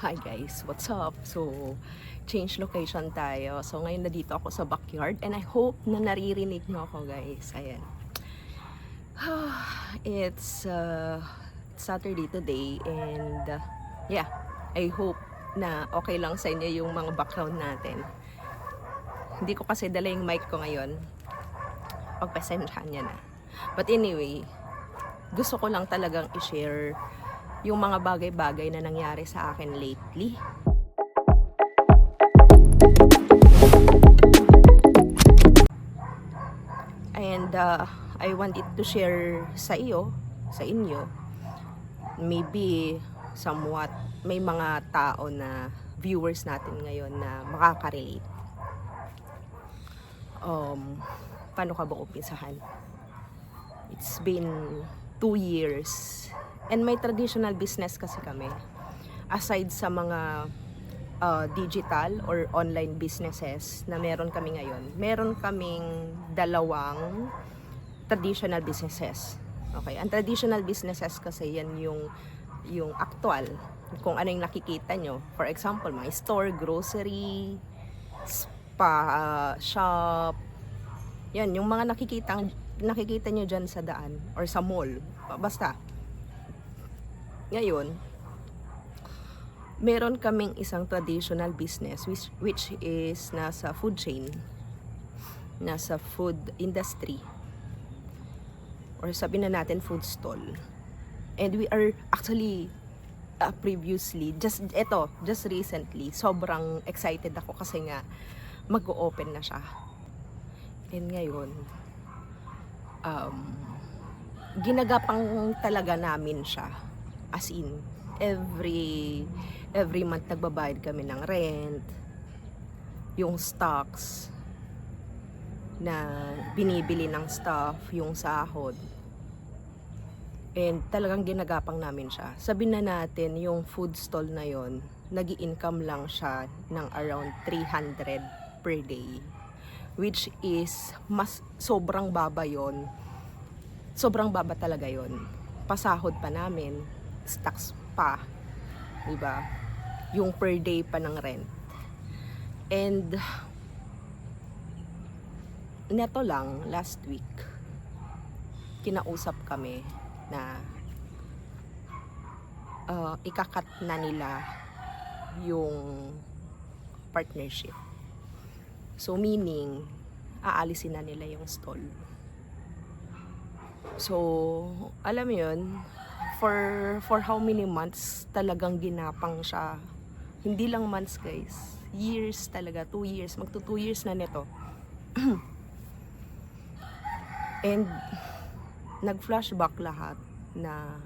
Hi guys, what's up? So, change location tayo. So, ngayon na dito ako sa backyard and I hope na naririnig nyo ako guys. Ayan. It's Saturday today and yeah, I hope na okay lang sa inyo yung mga background natin. Hindi ko kasi dala yung mic ko ngayon. Pagpasensyahan niya na. But anyway, gusto ko lang talagang i-share yung mga bagay-bagay na nangyari sa akin lately. And I wanted to share sa inyo, maybe somewhat may mga tao na viewers natin ngayon na makaka-relate. Paano ka ba umpisahan? It's been 2 years. And may traditional business kasi kami. Aside sa mga digital or online businesses na meron kami ngayon, meron kaming dalawang traditional businesses. Okay, ang traditional businesses kasi yan yung actual, kung ano yung nakikita nyo. For example, mga store, grocery, spa, shop. Yan, yung mga nakikita nyo dyan sa daan or sa mall. Basta. Ngayon, meron kaming isang traditional business which is nasa food chain, nasa food industry, or sabihin na natin food stall. And we are actually previously, just recently, sobrang excited ako kasi nga mag-o-open na siya. And ngayon, ginagapang talaga namin siya. As in, every month nagbabayad kami ng rent, yung stocks na binibili ng staff, yung sahod. And talagang ginagapang namin siya. Sabihin na natin, yung food stall na yon, nag-i-income lang siya ng around 300 per day. Which is, sobrang baba yon. Sobrang baba talaga yon. Pasahod pa namin, stocks pa, diba? Yung per day pa ng rent. And neto lang last week kinausap kami na ikakat na nila yung partnership. So meaning aalisin na nila yung stall. So alam mo yun, for how many months talagang ginapang siya. Hindi lang months guys, years talaga, 2 years, magto 2 years na nito. And nag-flashback lahat na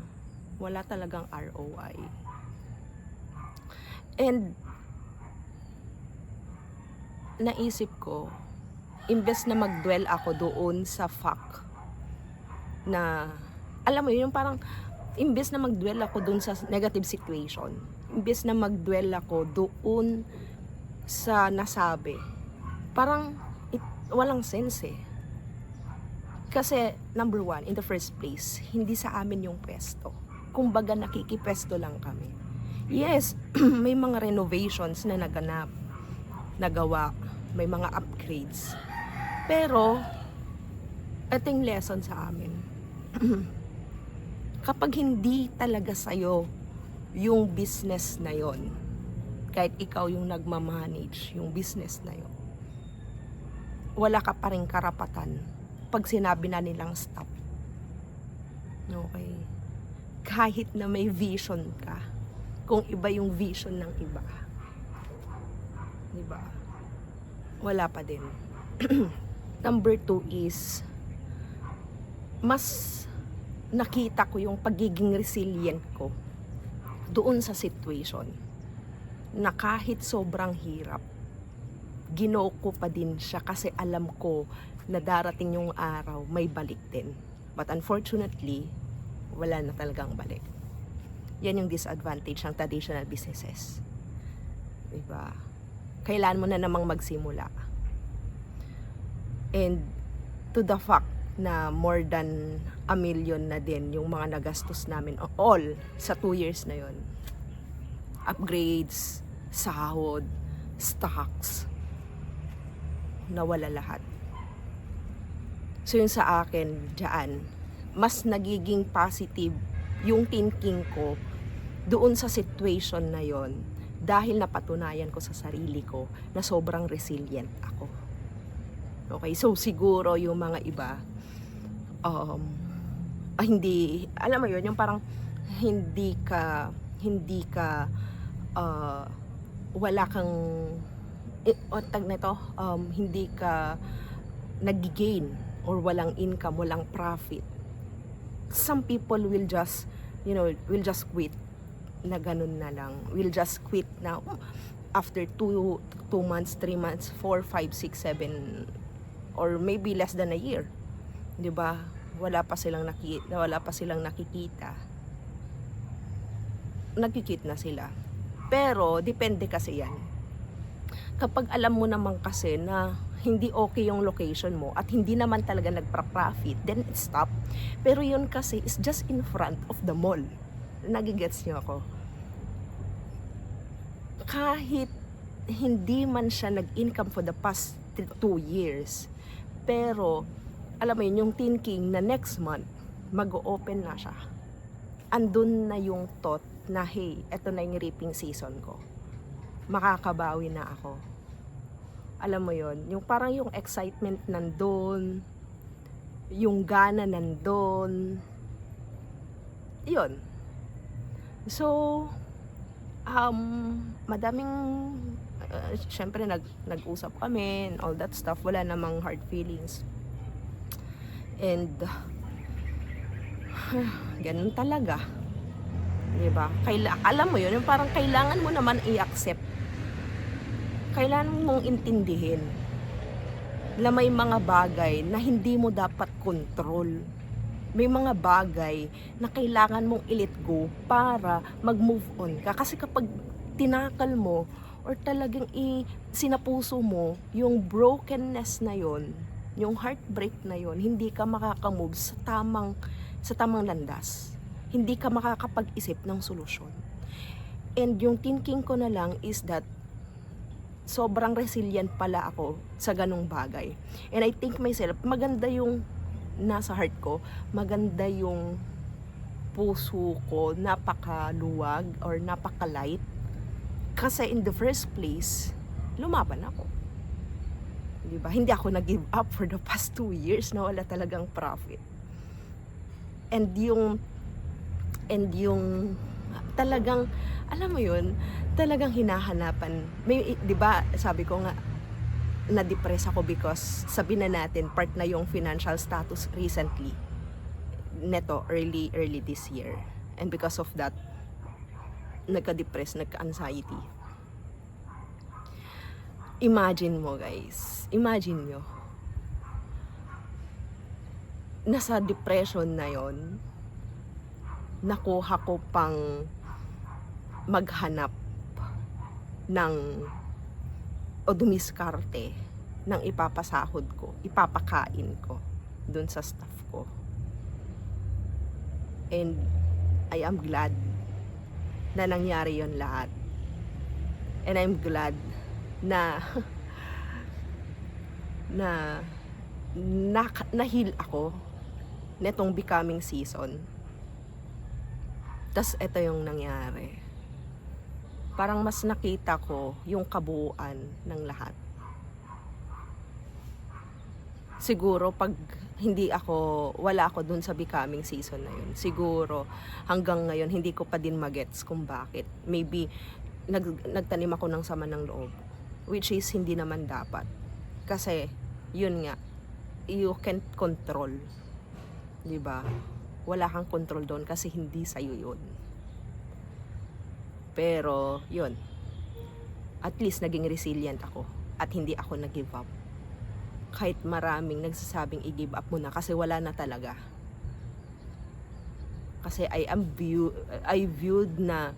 wala talagang ROI. And naisip ko, imbes na mag-dwell ako doon sa fact na, alam mo yun, parang imbes na mag-dwell ako doon sa negative situation, imbes na mag-dwell ako doon sa nasabi, parang walang sense eh. Kasi number one, in the first place, hindi sa amin yung pwesto. Kumbaga nakikipwesto lang kami. Yes, may mga renovations na nagawa, may mga upgrades. Pero ito yung lesson sa amin. Kapag hindi talaga sa'yo yung business na yon, kahit ikaw yung nagmamanage yung business na yon, wala ka pa rin karapatan pag sinabi na nilang stop. Okay? Kahit na may vision ka, kung iba yung vision ng iba, diba? Wala pa din. Number 2 is, mas nakita ko yung pagiging resilient ko doon sa situation na kahit sobrang hirap, ginoo ko pa din siya kasi alam ko na darating yung araw may balik din. But unfortunately, wala na talagang balik. Yan yung disadvantage ng traditional businesses. Diba? Kailan mo na namang magsimula. And to the fact na more than 1 million na din yung mga nagastos namin all sa 2 years na yon. upgrades, sahod, stocks, nawala lahat. So yung sa akin dyan, mas nagiging positive yung thinking ko doon sa situation na yon dahil napatunayan ko sa sarili ko na sobrang resilient ako. Okay, so siguro yung mga iba, hindi, alam mo yun, yung parang hindi ka, wala kang, tag nito, hindi ka nag-gain or walang income, walang profit. Some people will just, will just quit na ganun na lang. Will just quit na after 2 months, 3 months, 4, 5, 6, 7, or maybe less than a year. 'Di ba? Wala pa silang nakikita. Nagkikit na sila. Pero depende kasi 'yan. Kapag alam mo naman kasi na hindi okay yung location mo at hindi naman talaga nagpa-profit, then stop. Pero yun kasi is just in front of the mall. Nagigets niyo ako? Kahit hindi man siya nag-income for the past 2 years, pero alam mo yun, yung thinking na next month mag-o-open na siya, andun na yung thought na hey, eto na yung reaping season ko, makakabawi na ako. Alam mo yon, yung parang yung excitement nandun, yung gana nandun, yun. So madaming syempre nag-usap kami and all that stuff, wala namang hard feelings. And ganun talaga, diba? Alam mo yun, yung parang kailangan mo naman i-accept, kailangan mong intindihin na may mga bagay na hindi mo dapat control. May mga bagay na kailangan mong i-let go para mag-move on ka. Kasi kapag tinakal mo or talagang sinapuso mo yung brokenness na yon, yung heartbreak na yon, hindi ka makakamove sa tamang landas. Hindi ka makakapag-isip ng solusyon. And yung thinking ko na lang is that sobrang resilient pala ako sa ganung bagay. And I think myself, maganda yung nasa heart ko, maganda yung puso ko, napakaluwag or napakalight. Kasi in the first place, lumaban ako. Diba? Hindi ako nag-give up for the past 2 years na wala talagang profit. And yung talagang, alam mo yun, talagang hinahanapan. May, diba, sabi ko nga, na-depress ako because sabi na natin, part na yung financial status recently. Neto, early this year. And because of that, nagka-depress, nagka-anxiety. Imagine mo guys, imagine nyo, nasa depression na yon, nakuha ko pang maghanap ng o dumiskarte ng ipapasahod ko, ipapakain ko dun sa staff ko. And I am glad na nangyari yon lahat. And I'm glad na na-heal ako netong becoming season. Tas ito yung nangyari. Parang mas nakita ko yung kabuuan ng lahat. Siguro pag wala ako dun sa becoming season na yun, siguro hanggang ngayon hindi ko pa din magets kung bakit. Maybe nagtanim ako ng sama ng loob, which is hindi naman dapat. Kasi yun nga, you can't control, diba? Wala kang control doon kasi hindi sa'yo yun. Pero yun, at least naging resilient ako at hindi ako nag-give up. Kahit maraming nagsasabing i-give up mo na kasi wala na talaga. Kasi I viewed na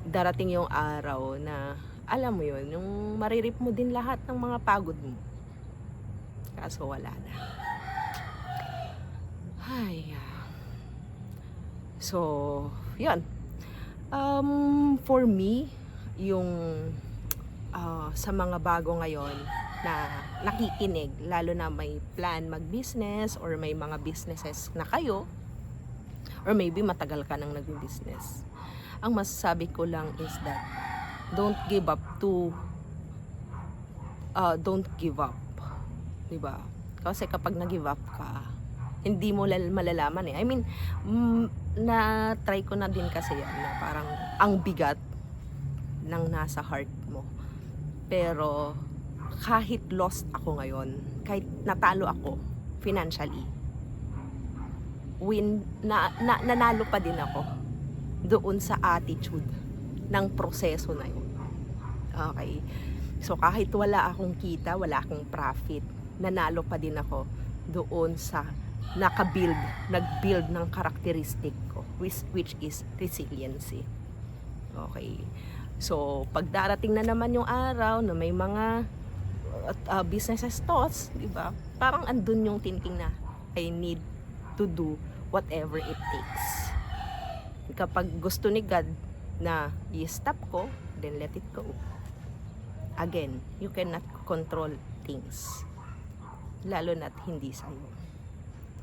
darating yung araw na alam mo yun, yung maririp mo din lahat ng mga pagod mo. Kaso wala na. Ay. So, yun. For me, yung sa mga bago ngayon na nakikinig, lalo na may plan mag-business or may mga businesses na kayo, or maybe matagal ka nang nag-business. Ang masasabi ko lang is that don't give up. Diba? Kasi kapag nag-give up ka, hindi mo malalaman eh. I mean, na-try ko na din kasi yan na parang ang bigat ng nasa heart mo. Pero kahit lost ako ngayon, kahit natalo ako financially, nanalo pa din ako doon sa attitude ng proseso na yun. Okay. So kahit wala akong kita, wala akong profit, nanalo pa din ako doon sa nag-build ng characteristic ko, which is resiliency. Okay. So, pag darating na naman yung araw na may mga businesses thoughts, di ba? Parang andun yung thinking na I need to do whatever it takes. Kapag gusto ni God na i-stop ko, then let it go. Again, you cannot control things. Lalo na't hindi sa'yo.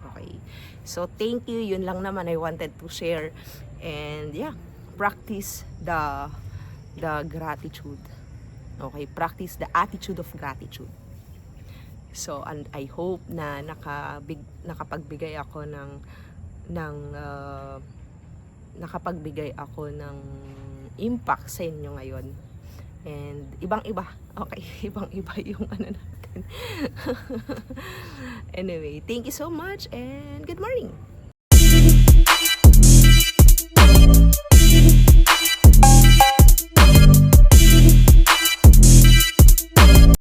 Okay. So, thank you. Yun lang naman I wanted to share. And yeah, practice the gratitude. Okay, practice the attitude of gratitude. So, and I hope na nakapagbigay ako ng impact sa inyo ngayon. And ibang-iba. Okay, ibang-iba yung ano natin. Anyway, thank you so much and good morning.